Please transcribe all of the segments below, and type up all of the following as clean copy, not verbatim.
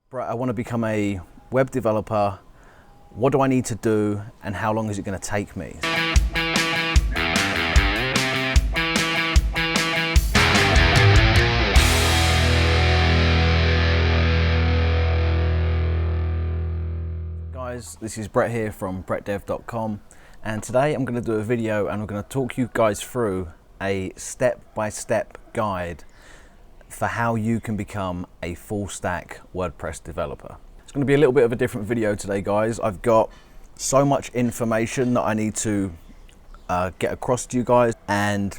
Right, I want to become a web developer. What do I need to do and how long is it going to take me? Guys, this is Brett here from brettdev.com, and today I'm going to do a video and I'm going to talk you guys through a step-by-step guide for how you can become a full-stack WordPress developer. It's going to be a little bit of a different video today, guys. I've got so much information that I need to get across to you guys, and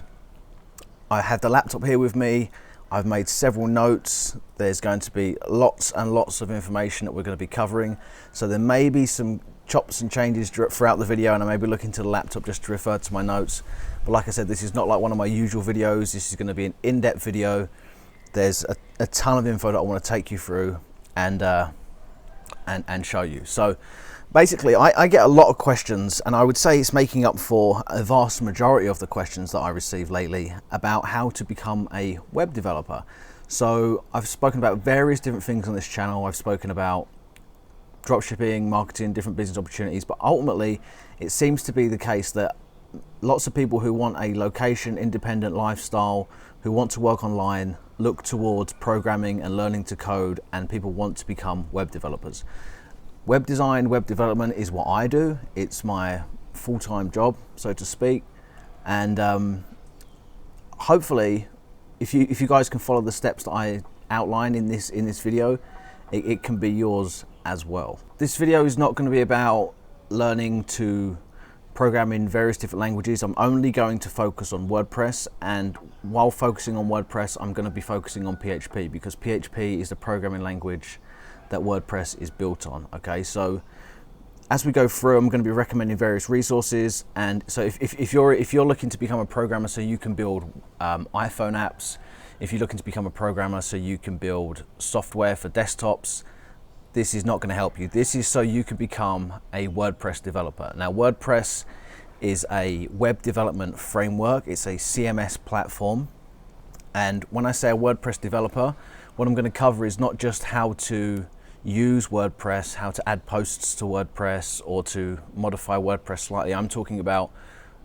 I have the laptop here with me. I've made several notes. There's going to be lots and lots of information that we're going to be covering, so there may be some chops and changes throughout the video, and I may be looking to the laptop just to refer to my notes. But like I said, this is not like one of my usual videos. This is going to be an in-depth video. There's a ton of info that I want to take you through and show you. So basically, I get a lot of questions, and I would say it's making up for a vast majority of the questions that I receive lately about how to become a web developer. So I've spoken about various different things on this channel. I've spoken about dropshipping, marketing, different business opportunities, but ultimately it seems to be the case that lots of people who want a location independent lifestyle, who want to work online, look towards programming and learning to code, and people want to become web developers. Web design, web development is what I do. It's my full-time job, so to speak. And hopefully, if you guys can follow the steps that I outline in this video, it can be yours as well. This video is not going to be about learning to program in various different languages. I'm only going to focus on WordPress, and while focusing on WordPress, I'm going to be focusing on PHP, because PHP is the programming language that WordPress is built on. Okay, so as we go through, I'm going to be recommending various resources. And so if you're looking to become a programmer so you can build iPhone apps, if you're looking to become a programmer so you can build software for desktops, this is not going to help you. This is so you can become a WordPress developer. Now, WordPress is a web development framework. It's a CMS platform. And when I say a WordPress developer, what I'm going to cover is not just how to use WordPress, how to add posts to WordPress or to modify WordPress slightly. I'm talking about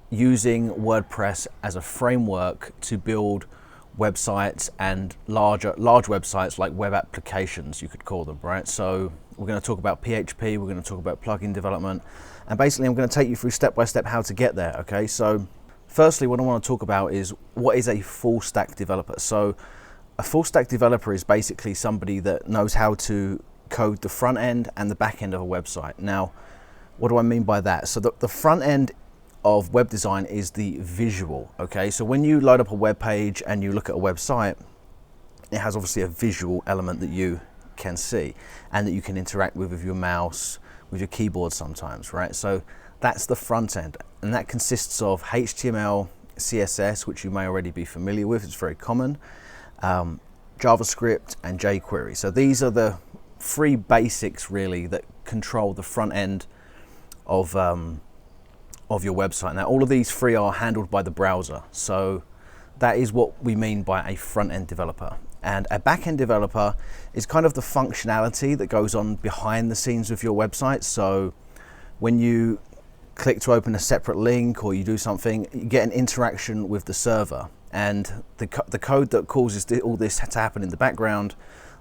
using WordPress as a framework to build websites, and large websites, like web applications, you could call them, right? So we're going to talk about PHP, we're going to talk about plugin development, and basically I'm going to take you through step by step how to get there. Okay, so firstly, what I want to talk about is what is a full stack developer. So a full stack developer is basically somebody that knows how to code the front end and the back end of a website. Now, what do I mean by that? So the front end of web design is the visual. Okay, so when you load up a web page and you look at a website, it has obviously a visual element that you can see and that you can interact with your mouse, with your keyboard sometimes, right? So that's the front end, and that consists of HTML, CSS, which you may already be familiar with, it's very common, JavaScript and jQuery. So these are the three basics really that control the front end of your website. Now, all of these three are handled by the browser. So that is what we mean by a front-end developer. And a back-end developer is kind of the functionality that goes on behind the scenes with your website. So when you click to open a separate link or you do something, you get an interaction with the server. And the code that causes all this to happen in the background,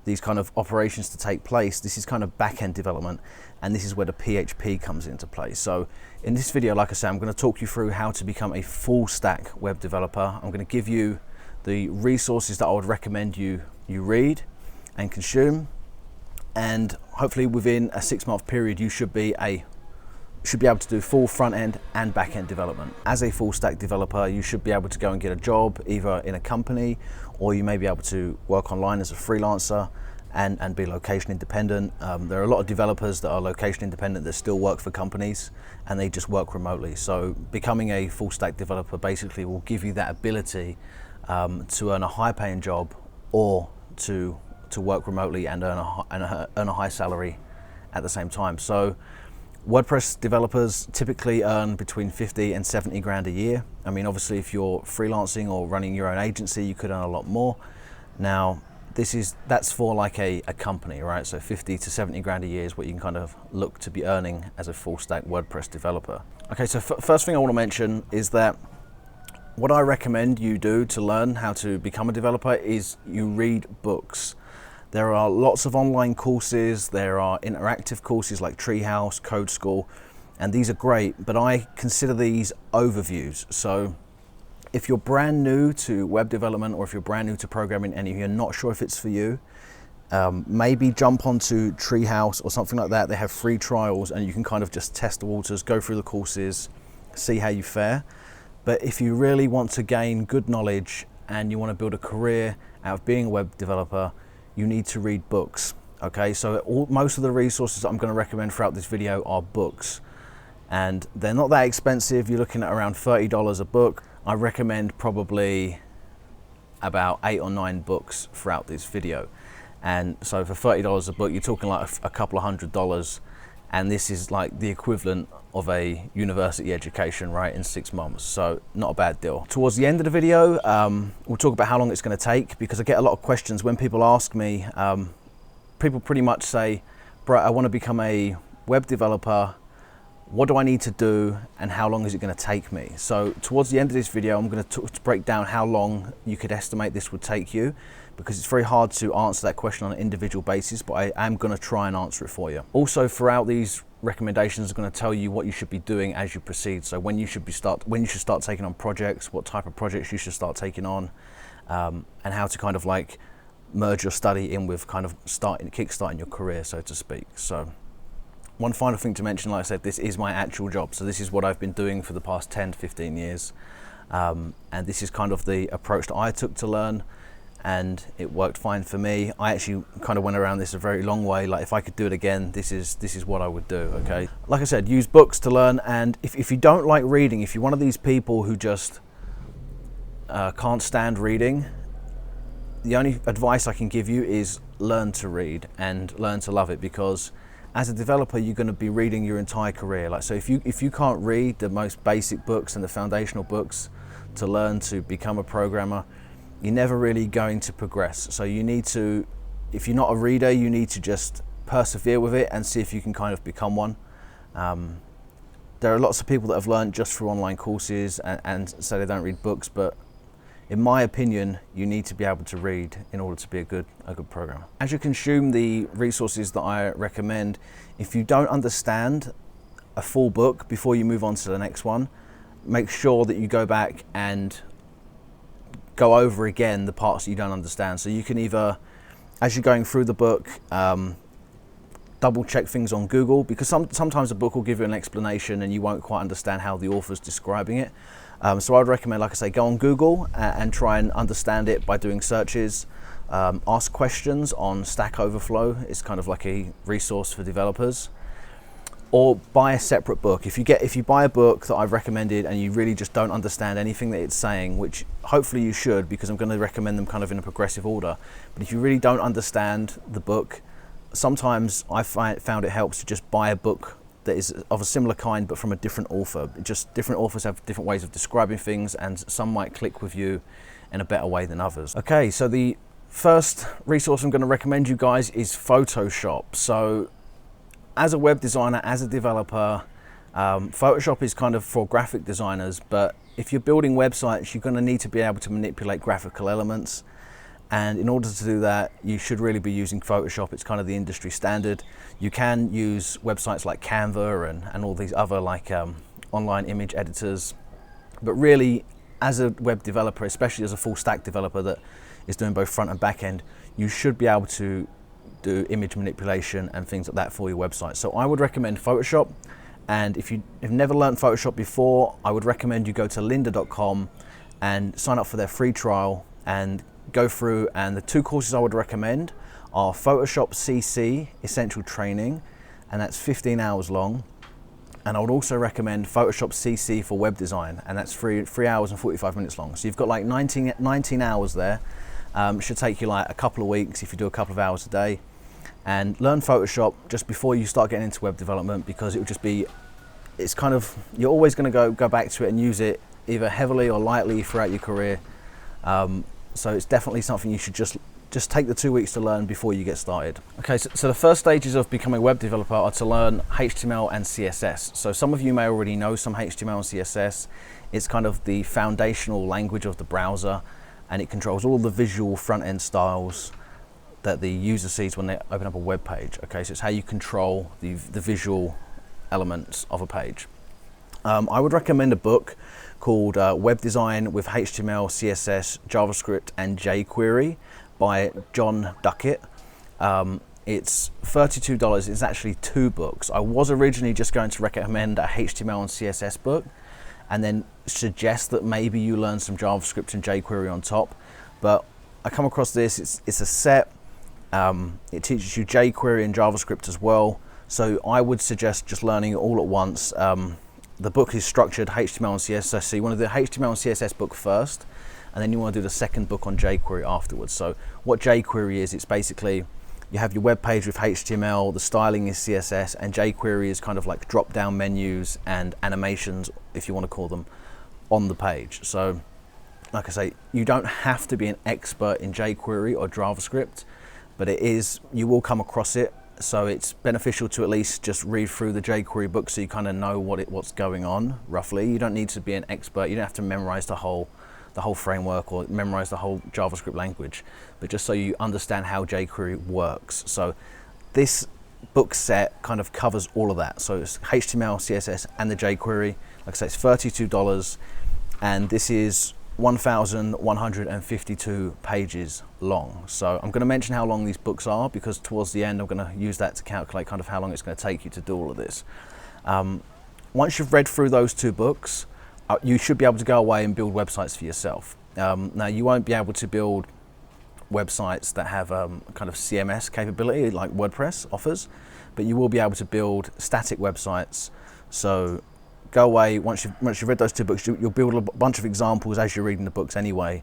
these kind of operations to take place, this is kind of back-end development, and this is where the PHP comes into play. So in this video, like I said, I'm going to talk you through how to become a full stack web developer. I'm going to give you the resources that I would recommend you read and consume, and hopefully within a 6-month period you should be able to do full front end and back end development. As a full stack developer, you should be able to go and get a job either in a company, or you may be able to work online as a freelancer and be location independent. There are a lot of developers that are location independent that still work for companies, and they just work remotely. So becoming a full stack developer basically will give you that ability to earn a high paying job, or to work remotely and earn a high salary at the same time. So WordPress developers typically earn between 50 and 70 grand a year. I mean, obviously if you're freelancing or running your own agency, you could earn a lot more. Now, that's for like a company, right? So 50 to 70 grand a year is what you can kind of look to be earning as a full stack WordPress developer. Okay, so first thing I want to mention is that what I recommend you do to learn how to become a developer is you read books. There are lots of online courses, there are interactive courses like Treehouse, Code School, and these are great, but I consider these overviews. So if you're brand new to web development, or if you're brand new to programming and you're not sure if it's for you, maybe jump onto Treehouse or something like that. They have free trials and you can kind of just test the waters, go through the courses, see how you fare. But if you really want to gain good knowledge and you want to build a career out of being a web developer, you need to read books. Okay, so most of the resources that I'm going to recommend throughout this video are books, and they're not that expensive. You're looking at around $30 a book. I recommend probably about 8 or 9 books throughout this video. And so for $30 a book, you're talking like a couple of $100, and this is like the equivalent of a university education, right, in 6 months. So not a bad deal. Towards the end of the video, we'll talk about how long it's going to take, because I get a lot of questions when people ask me. People pretty much say, Brett, I want to become a web developer. What do I need to do and how long is it going to take me? So towards the end of this video, I'm going to break down how long you could estimate this would take you, because it's very hard to answer that question on an individual basis, but I am going to try and answer it for you. Also, throughout these recommendations, I'm going to tell you what you should be doing as you proceed. So when you should start taking on projects, what type of projects you should start taking on, and how to kind of like merge your study in with kind of kickstarting your career, so to speak. So one final thing to mention, like I said, this is my actual job. So this is what I've been doing for the past 10 to 15 years. And this is kind of the approach that I took to learn, and it worked fine for me. I actually kind of went around this a very long way. Like if I could do it again, this is what I would do, okay? Like I said, use books to learn. And if you don't like reading, if you're one of these people who just can't stand reading, the only advice I can give you is learn to read and learn to love it, because as a developer, you're going to be reading your entire career. Like, so if you can't read the most basic books and the foundational books to learn to become a programmer, you're never really going to progress. So you need to, if you're not a reader, you need to just persevere with it and see if you can kind of become one. There are lots of people that have learned just through online courses and say they don't read books, but in my opinion, you need to be able to read in order to be a good programmer. As you consume the resources that I recommend, if you don't understand a full book before you move on to the next one, make sure that you go back and go over again the parts that you don't understand. So you can either, as you're going through the book, double check things on Google, because sometimes a book will give you an explanation and you won't quite understand how the author's describing it. So I would recommend, like I say, go on Google and try and understand it by doing searches. Ask questions on Stack Overflow. It's kind of like a resource for developers. Or buy a separate book. If you buy a book that I've recommended and you really just don't understand anything that it's saying, which hopefully you should, because I'm going to recommend them kind of in a progressive order. But if you really don't understand the book, sometimes I found it helps to just buy a book that is of a similar kind but from a different author. Just different authors have different ways of describing things, and some might click with you in a better way than others. Okay, so the first resource I'm going to recommend you guys is Photoshop. So as a web designer, as a developer, Photoshop is kind of for graphic designers, but if you're building websites, you're going to need to be able to manipulate graphical elements. And in order to do that, you should really be using Photoshop. It's kind of the industry standard. You can use websites like Canva and all these other like online image editors. But really, as a web developer, especially as a full stack developer that is doing both front and back end, you should be able to do image manipulation and things like that for your website. So I would recommend Photoshop. And if you've never learned Photoshop before, I would recommend you go to lynda.com and sign up for their free trial and go through. And the 2 courses I would recommend are Photoshop CC Essential Training, and that's 15 hours long. And I would also recommend Photoshop CC for web design, and that's 3 hours and 45 minutes long. So you've got like 19 hours there. It should take you like a couple of weeks if you do a couple of hours a day. And learn Photoshop just before you start getting into web development, because it will just be, it's kind of, you're always going to go back to it and use it either heavily or lightly throughout your career. So it's definitely something you should just just take the 2 weeks to learn before you get started. Okay, so the first stages of becoming a web developer are to learn HTML and CSS. So some of you may already know some HTML and CSS. It's kind of the foundational language of the browser, and it controls all the visual front-end styles that the user sees when they open up a web page. Okay, so it's how you control the visual elements of a page. I would recommend a book called Web Design with HTML, CSS, JavaScript, and jQuery by John Duckett. It's $32. It's actually 2 books. I was originally just going to recommend a HTML and CSS book and then suggest that maybe you learn some JavaScript and jQuery on top, but I come across this. It's a set. It teaches you jQuery and JavaScript as well, so I would suggest just learning it all at once. The book is structured HTML and CSS, so you want to do the HTML and CSS book first, and then you want to do the second book on jQuery afterwards. So what jQuery is, it's basically you have your web page with HTML, the styling is CSS, and jQuery is kind of like drop down menus and animations, if you want to call them, on the page. So like I say, you don't have to be an expert in jQuery or JavaScript, but you will come across it. So it's beneficial to at least just read through the jQuery book so you kind of know what's going on roughly. You don't need to be an expert. You don't have to memorize the whole framework or memorize the whole JavaScript language, but just so you understand how jQuery works. So this book set kind of covers all of that. So it's HTML, CSS, and the jQuery. Like I say, it's $32, and this is 1,152 pages long. So I'm going to mention how long these books are, because towards the end I'm going to use that to calculate kind of how long it's going to take you to do all of this. Once you've read through those 2 books, you should be able to go away and build websites for yourself. Now you won't be able to build websites that have kind of CMS capability like WordPress offers, but you will be able to build static websites. So go away, once you've read those 2 books, you'll build a bunch of examples as you're reading the books anyway,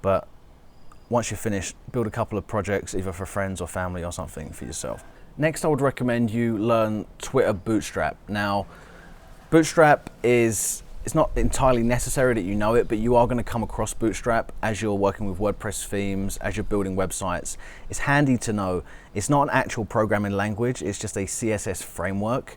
but once you're finished, build a couple of projects either for friends or family or something for yourself. Next, I would recommend you learn Twitter Bootstrap. Now, Bootstrap it's not entirely necessary that you know it, but you are going to come across Bootstrap as you're working with WordPress themes, as you're building websites. It's handy to know. It's not an actual programming language, it's just a CSS framework.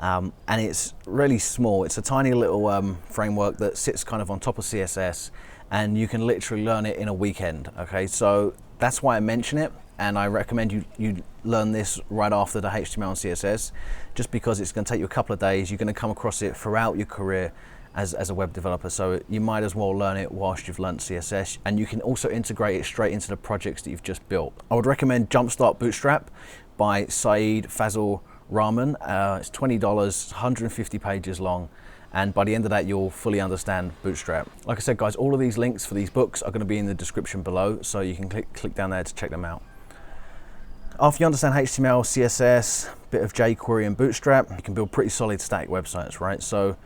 And it's really small. It's a tiny little framework that sits kind of on top of CSS, and you can literally learn it in a weekend. Okay, so that's why I mention it, and I recommend you learn this right after the HTML and CSS, just because it's going to take you a couple of days. You're going to come across it throughout your career as a web developer, so you might as well learn it whilst you've learned CSS, and you can also integrate it straight into the projects that you've just built. I would recommend Jumpstart Bootstrap by Saeed Fazal Rahman. It's $20, 150 pages long, and by the end of that you'll fully understand Bootstrap. Like I said, guys, all of these links for these books are going to be in the description below, so you can click down there to check them out. After you understand HTML, CSS, bit of jQuery and Bootstrap, you can build pretty solid static websites, right? So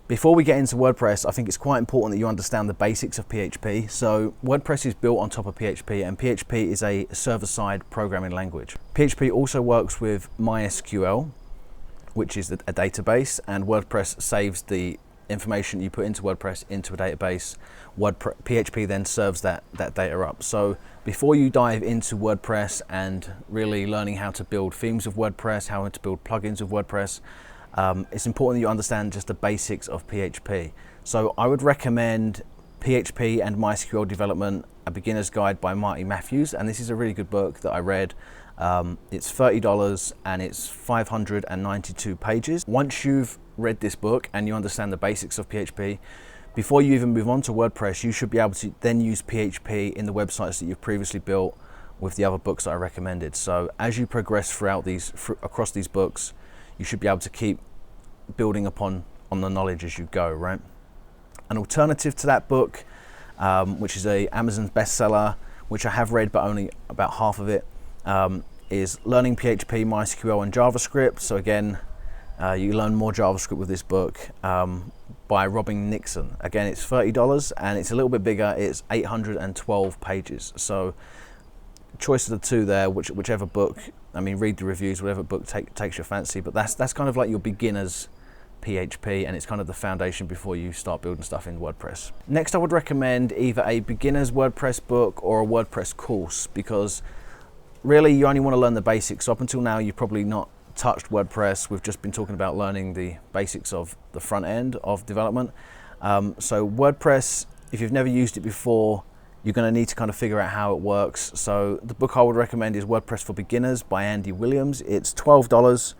before we get into WordPress, I think it's quite important that you understand the basics of PHP. So WordPress is built on top of PHP, and PHP is a server-side programming language. PHP also works with MySQL, which is a database, and WordPress saves the information you put into WordPress into a database. PHP then serves that data up. So before you dive into WordPress and really learning how to build themes of WordPress, how to build plugins of WordPress, it's important that you understand just the basics of PHP. So I would recommend PHP and MySQL Development, a beginner's guide by Marty Matthews, and this is a really good book that I read. It's $30 and it's 592 pages. Once you've read this book and you understand the basics of PHP, before you even move on to WordPress, you should be able to then use PHP in the websites that you've previously built with the other books that I recommended. So as you progress across these books, you should be able to keep building on the knowledge as you go, right? An alternative to that book, which is a Amazon bestseller, which I have read but only about half of it, is Learning PHP, MySQL and JavaScript. So again, you learn more JavaScript with this book by Robin Nixon. Again, it's $30 and it's a little bit bigger. It's 812 pages. So choice of the two there, whichever book, I mean, read the reviews, whatever book takes your fancy, but that's kind of like your beginner's PHP, and it's kind of the foundation before you start building stuff in WordPress. Next, I would recommend either a beginner's WordPress book or a WordPress course, because really you only want to learn the basics. So up until now, you've probably not touched WordPress. We've just been talking about learning the basics of the front end of development. So WordPress, if you've never used it before, you're going to need to kind of figure out how it works. So the book I would recommend is WordPress for Beginners by Andy Williams. It's $12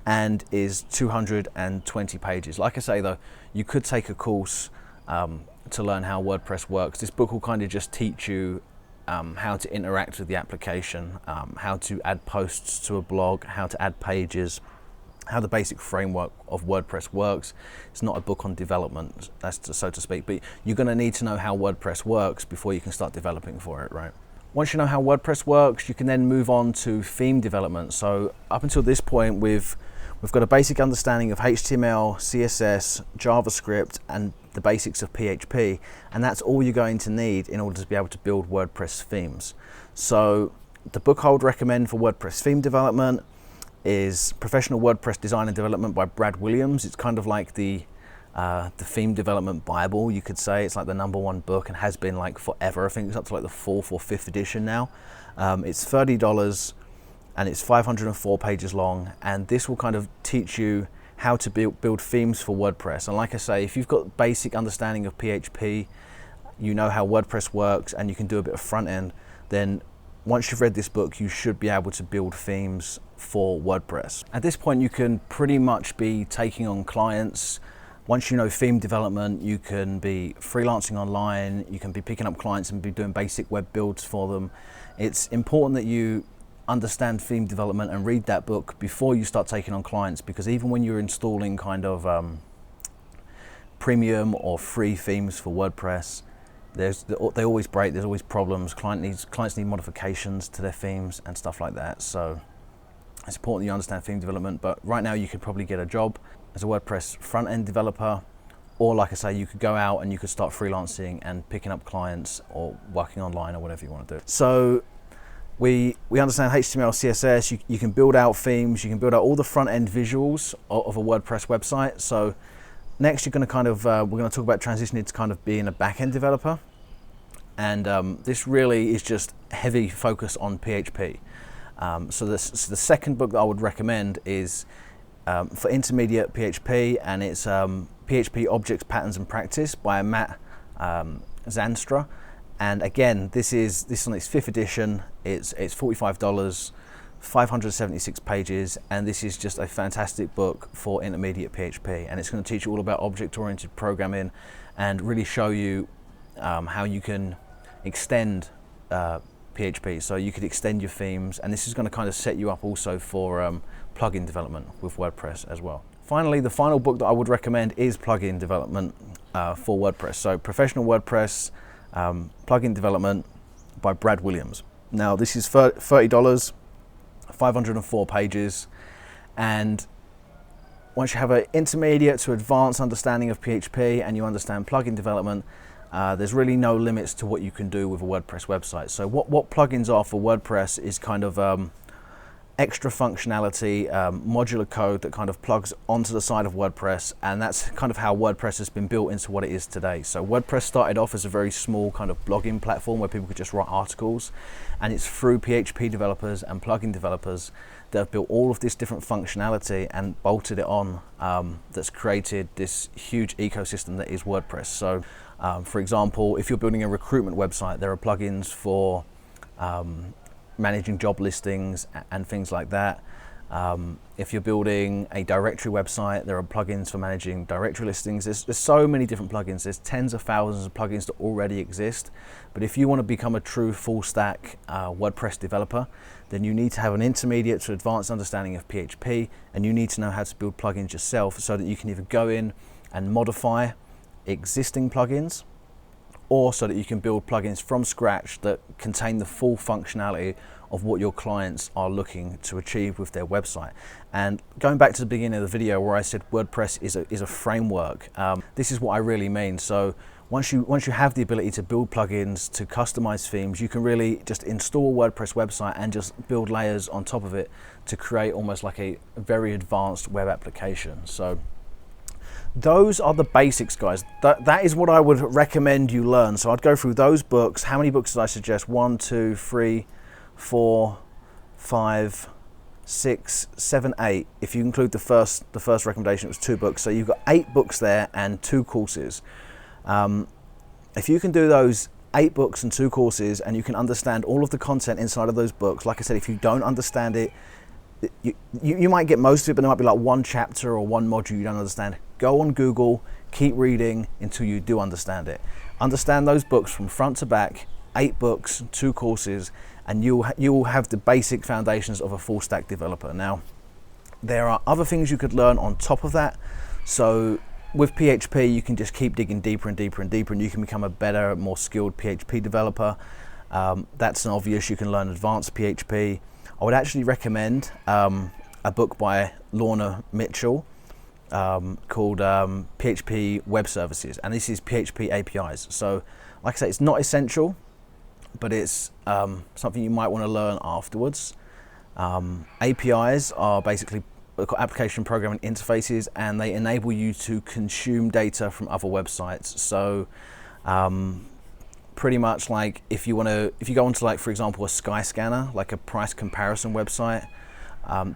and is 220 pages. Like I say though, you could take a course to learn how WordPress works. This book will kind of just teach you how to interact with the application, how to add posts to a blog, how to add pages, how the basic framework of WordPress works. It's not a book on development, so to speak, but you're going to need to know how WordPress works before you can start developing for it, right? Once you know how WordPress works, you can then move on to theme development. So up until this point, we've got a basic understanding of HTML, CSS, JavaScript, and the basics of PHP, and that's all you're going to need in order to be able to build WordPress themes. So the book I would recommend for WordPress theme development is Professional WordPress Design and Development by Brad Williams. It's kind of like the theme development Bible, you could say. It's like the #1 book and has been like forever. I think it's up to like the 4th or 5th edition now. It's $30 and it's 504 pages long, and this will kind of teach you how to build themes for WordPress. And like I say, if you've got basic understanding of PHP, you know how WordPress works, and you can do a bit of front end, then once you've read this book, you should be able to build themes for WordPress. At this point, you can pretty much be taking on clients. Once you know theme development, you can be freelancing online, you can be picking up clients and be doing basic web builds for them. It's important that you understand theme development and read that book before you start taking on clients, because even when you're installing kind of premium or free themes for WordPress, they always break, there's always problems. Clients need modifications to their themes and stuff like that. So it's important that you understand theme development, but right now you could probably get a job as a WordPress front-end developer, or like I say, you could go out and you could start freelancing and picking up clients or working online or whatever you want to do. So we understand HTML, CSS, you can build out themes, you can build out all the front-end visuals of a WordPress website. So next, you're going to kind of, we're going to talk about transitioning to kind of being a back-end developer. And this really is just heavy focus on PHP. So the second book that I would recommend is for intermediate PHP, and it's PHP Objects, Patterns and Practice by Matt Zanstra. And again, this is on its 5th edition. It's $45, 576 pages, and this is just a fantastic book for intermediate PHP, and it's going to teach you all about object-oriented programming and really show you how you can extend PHP. So you could extend your themes, and this is going to kind of set you up also for plugin development with WordPress as well. Finally, the final book that I would recommend is plugin development for WordPress. So Professional WordPress Plugin Development by Brad Williams. Now this is $30, 504 pages, and once you have an intermediate to advanced understanding of PHP and you understand plugin development, there's really no limits to what you can do with a WordPress website. So what plugins are for WordPress is kind of extra functionality, modular code that kind of plugs onto the side of WordPress, and that's kind of how WordPress has been built into what it is today. So WordPress started off as a very small kind of blogging platform where people could just write articles, and it's through PHP developers and plugin developers that have built all of this different functionality and bolted it on, that's created this huge ecosystem that is WordPress. So for example, if you're building a recruitment website, there are plugins for managing job listings and things like that. If you're building a directory website, there are plugins for managing directory listings. There's so many different plugins. There's tens of thousands of plugins that already exist. But if you want to become a true full stack WordPress developer, then you need to have an intermediate to advanced understanding of PHP, and you need to know how to build plugins yourself so that you can either go in and modify existing plugins, or so that you can build plugins from scratch that contain the full functionality of what your clients are looking to achieve with their website. And going back to the beginning of the video where I said WordPress is a framework, this is what I really mean. So once you have the ability to build plugins, to customize themes, you can really just install a WordPress website and just build layers on top of it to create almost like a very advanced web application. So those are the basics, guys. That is what I would recommend you learn. So I'd go through those books. How many books did I suggest? 1, 2, 3, 4, 5, 6, 7, 8. If you include the first recommendation, it was 2 books. So you've got 8 books there and 2 courses. If you can do those 8 books and 2 courses, and you can understand all of the content inside of those books, like I said, if you don't understand it, you might get most of it, but there might be like 1 chapter or 1 module you don't understand. Go on Google, keep reading until you do understand it. Understand those books from front to back, 8 books, 2 courses, and you will have the basic foundations of a full stack developer. Now, there are other things you could learn on top of that. So with PHP, you can just keep digging deeper and deeper and deeper, and you can become a better, more skilled PHP developer. That's an obvious. You can learn advanced PHP. I would actually recommend a book by Lorna Mitchell called PHP Web Services, and this is PHP APIs. So, like I say, it's not essential, but it's something you might want to learn afterwards. APIs are basically application programming interfaces, and they enable you to consume data from other websites. So pretty much like if you go onto, like, for example, a Skyscanner, like a price comparison website,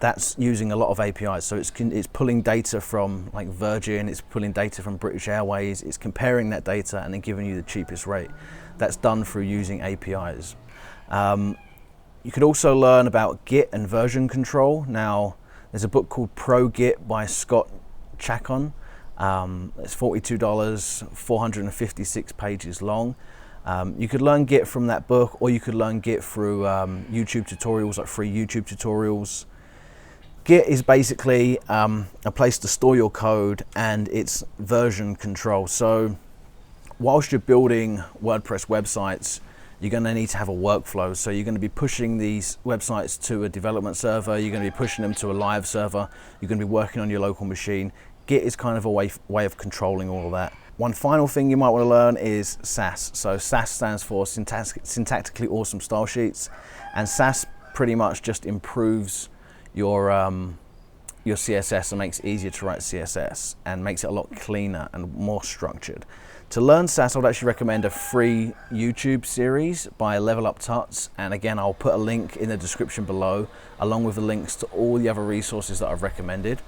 that's using a lot of APIs. So it's pulling data from like Virgin, it's pulling data from British Airways, it's comparing that data and then giving you the cheapest rate. That's done through using APIs. You could also learn about Git and version control. Now, there's a book called Pro Git by Scott Chacon. It's $42, 456 pages long. You could learn Git from that book, or you could learn Git through YouTube tutorials, like free YouTube tutorials. Git is basically a place to store your code, and it's version control. So whilst you're building WordPress websites, you're going to need to have a workflow. So you're going to be pushing these websites to a development server, you're going to be pushing them to a live server, you're going to be working on your local machine. Git is kind of a way of controlling all of that. One final thing you might want to learn is Sass. So Sass stands for Syntactically Awesome Style Sheets, and Sass pretty much just improves your CSS and makes it easier to write CSS and makes it a lot cleaner and more structured. To learn Sass, I would actually recommend a free YouTube series by Level Up Tuts, and again, I'll put a link in the description below, along with the links to all the other resources that I've recommended.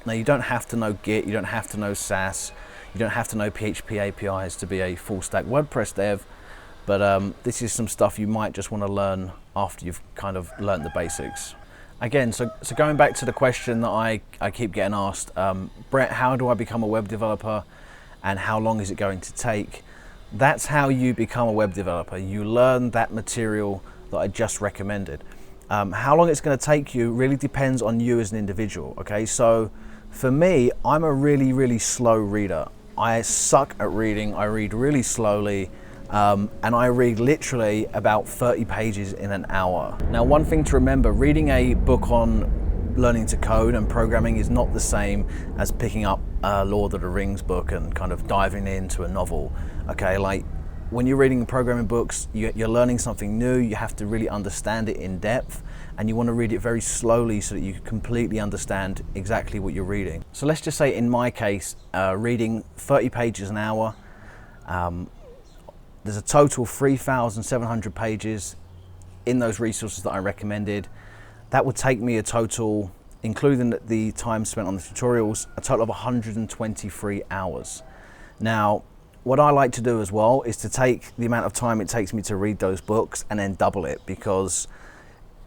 Now, you don't have to know Git, you don't have to know Sass, you don't have to know PHP APIs to be a full stack WordPress dev, but this is some stuff you might just want to learn after you've kind of learned the basics. Again, so going back to the question that I keep getting asked, Brett, how do I become a web developer? And how long is it going to take? That's how you become a web developer. You learn that material that I just recommended. How long it's going to take you really depends on you as an individual. Okay, so for me, I'm a really slow reader. I suck at reading. I read really slowly, and I read literally about 30 pages in an hour. Now, one thing to remember, reading a book on learning to code and programming is not the same as picking up a Lord of the Rings book and kind of diving into a novel. Okay, like when you're reading programming books, you're learning something new, you have to really understand it in depth, and you want to read it very slowly so that you completely understand exactly what you're reading. So let's just say in my case, reading 30 pages an hour, there's a total 3,700 pages in those resources that I recommended. That would take me a total, including the time spent on the tutorials, a total of 123 hours. Now, what I like to do as well is to take the amount of time it takes me to read those books and then double it, because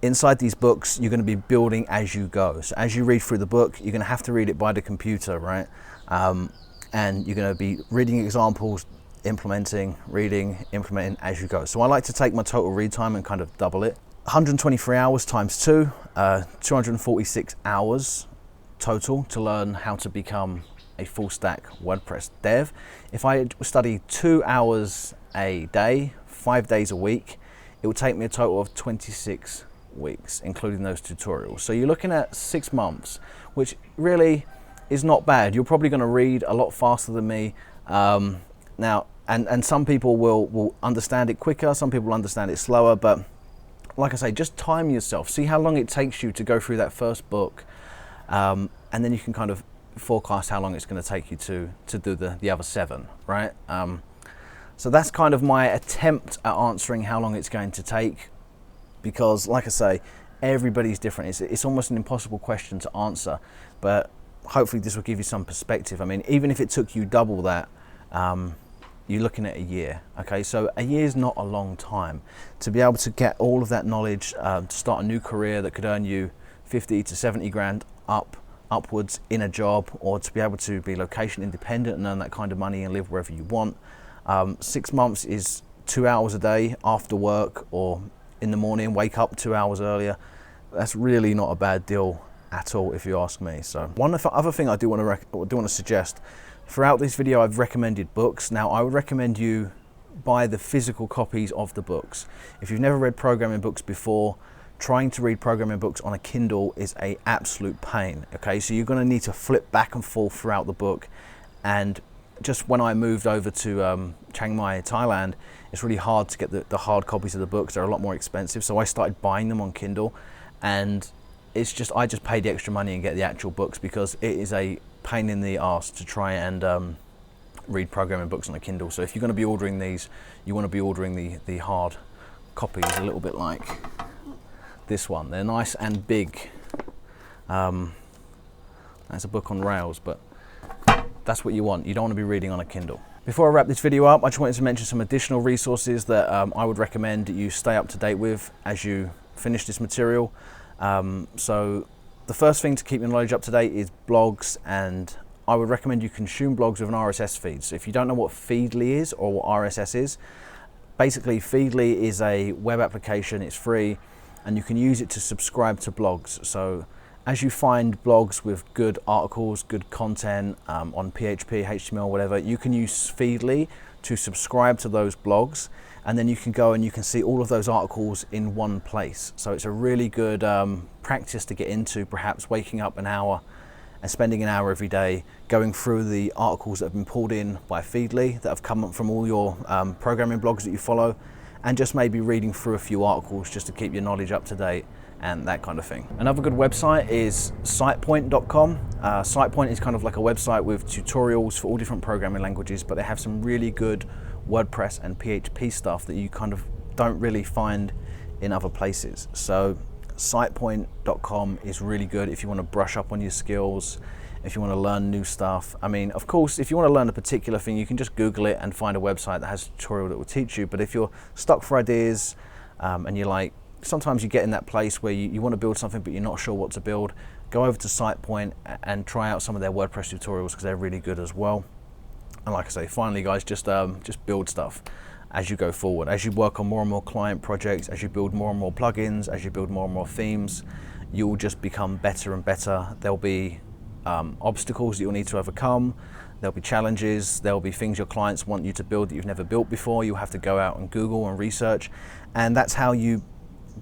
inside these books, you're going to be building as you go. So as you read through the book, you're going to have to read it by the computer, right? And you're going to be reading examples, implementing, reading, implementing as you go. So I like to take my total read time and kind of double it. 123 hours times 2, 246 hours total to learn how to become a full stack WordPress dev. If I study 2 hours a day, 5 days a week, it will take me a total of 26 weeks, including those tutorials. So you're looking at 6 months, which really is not bad. You're probably going to read a lot faster than me. Now, and some people will understand it quicker, some people will understand it slower, but like I say, just time yourself. See how long it takes you to go through that first book, and then you can kind of forecast how long it's going to take you to do the other 7, right? So that's kind of my attempt at answering how long it's going to take, because like I say, everybody's different. It's almost an impossible question to answer, but hopefully this will give you some perspective. I mean, even if it took you double that, you're looking at a year. Okay, so a year is not a long time to be able to get all of that knowledge, to start a new career that could earn you 50 to 70 grand upwards in a job, or to be able to be location independent and earn that kind of money and live wherever you want. 6 months is 2 hours a day after work or in the morning, wake up 2 hours earlier. That's really not a bad deal at all, if you ask me. So one other thing I do want to suggest, throughout this video I've recommended books. Now I would recommend you buy the physical copies of the books. If you've never read programming books before, trying to read programming books on a Kindle is an absolute pain. Okay, so you're going to need to flip back and forth throughout the book. And just when I moved over to Chiang Mai, Thailand, it's really hard to get the hard copies of the books. They're a lot more expensive, so I started buying them on Kindle, and I just pay the extra money and get the actual books, because it is a pain in the arse to try and read programming books on a Kindle. So if you're going to be ordering these, you want to be ordering the hard copies, a little bit like this one. They're nice and big. That's a book on rails, but that's what you want. You don't want to be reading on a Kindle. Before I wrap this video up, I just wanted to mention some additional resources that I would recommend that you stay up to date with as you finish this material. So the first thing to keep your knowledge up to date is blogs, and I would recommend you consume blogs with an RSS feed. So if you don't know what Feedly is or what RSS is, basically Feedly is a web application. It's free, and you can use it to subscribe to blogs. So as you find blogs with good articles, good content on PHP, HTML, whatever, you can use Feedly to subscribe to those blogs, and then you can go and you can see all of those articles in one place. So it's a really good practice to get into, perhaps waking up an hour and spending an hour every day going through the articles that have been pulled in by Feedly, that have come up from all your programming blogs that you follow, and just maybe reading through a few articles just to keep your knowledge up to date and that kind of thing. Another good website is sitepoint.com. Sitepoint is kind of like a website with tutorials for all different programming languages, but they have some really good WordPress and PHP stuff that you kind of don't really find in other places. So sitepoint.com is really good if you want to brush up on your skills, if you want to learn new stuff. I mean, of course, if you want to learn a particular thing, you can just Google it and find a website that has a tutorial that will teach you. But if you're stuck for ideas and you're like, sometimes you get in that place where you want to build something but you're not sure what to build, go over to SitePoint and try out some of their WordPress tutorials, because they're really good as well. And like I say, finally guys, just build stuff as you go forward. As you work on more and more client projects, as you build more and more plugins, as you build more and more themes, you'll just become better and better. There'll be obstacles that you'll need to overcome. There'll be challenges. There'll be things your clients want you to build that you've never built before. You'll have to go out and Google and research, and that's how you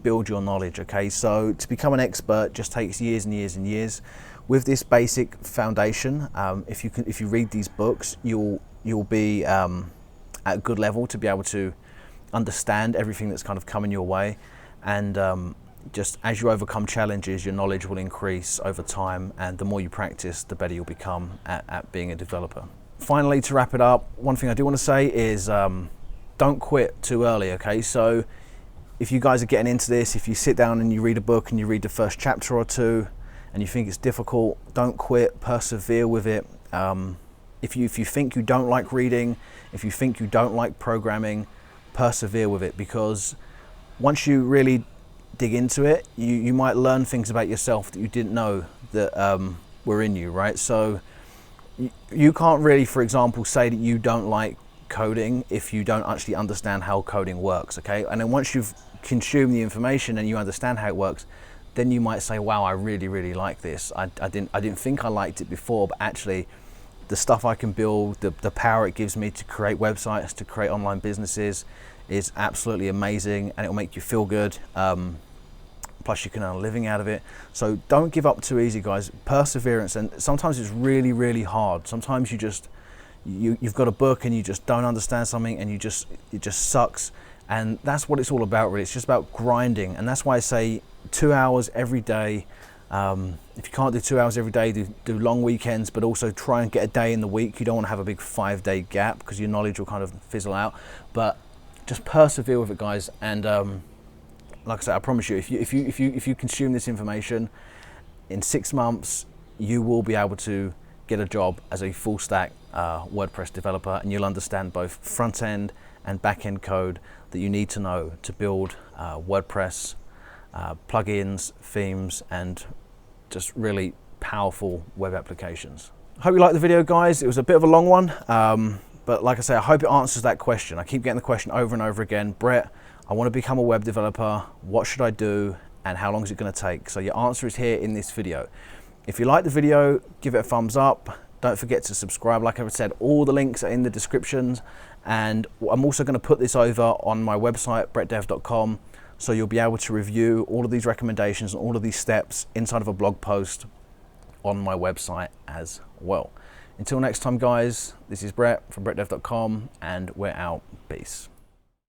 build your knowledge. Okay, so to become an expert just takes years and years and years. With this basic foundation, if you read these books, you'll be at a good level to be able to understand everything that's kind of coming your way, and just as you overcome challenges, your knowledge will increase over time, and the more you practice, the better you'll become at being a developer. Finally, to wrap it up, one thing I do want to say is don't quit too early. Okay, so if you guys are getting into this, if you sit down and you read a book and you read the first chapter or two and you think it's difficult, don't quit, persevere with it. If you think you don't like reading, if you think you don't like programming, persevere with it, because once you really dig into it, you might learn things about yourself that you didn't know that were in you, right? So you can't really, for example, say that you don't like coding if you don't actually understand how coding works, okay? And then once you've consumed the information and you understand how it works, then you might say, wow, I really like this. I didn't think I liked it before, but actually the stuff I can build, the power it gives me to create websites, to create online businesses, is absolutely amazing, and it'll make you feel good. Plus you can earn a living out of it. So don't give up too easy, guys. Perseverance, and sometimes it's really hard. Sometimes you've got a book and you just don't understand something, and it just sucks. And that's what it's all about, really. It's just about grinding, and that's why I say 2 hours every day, If you can't do 2 hours every day, do long weekends, but also try and get a day in the week. You don't want to have a big 5-day gap because your knowledge will kind of fizzle out. But just persevere with it, guys. And like I said, I promise you, if you consume this information, in 6 months, you will be able to get a job as a full stack WordPress developer, and you'll understand both front end and back end code that you need to know to build WordPress plugins, themes, and just really powerful web applications. I hope you liked the video, guys. It was a bit of a long one, but like I say, I hope it answers that question. I keep getting the question over and over again. Brett, I want to become a web developer. What should I do, and how long is it going to take? So your answer is here in this video. If you like the video, give it a thumbs up. Don't forget to subscribe. Like I said, all the links are in the descriptions, and I'm also going to put this over on my website, brettdev.com. So you'll be able to review all of these recommendations and all of these steps inside of a blog post on my website as well. Until next time, guys, this is Brett from brettdev.com, and we're out. Peace.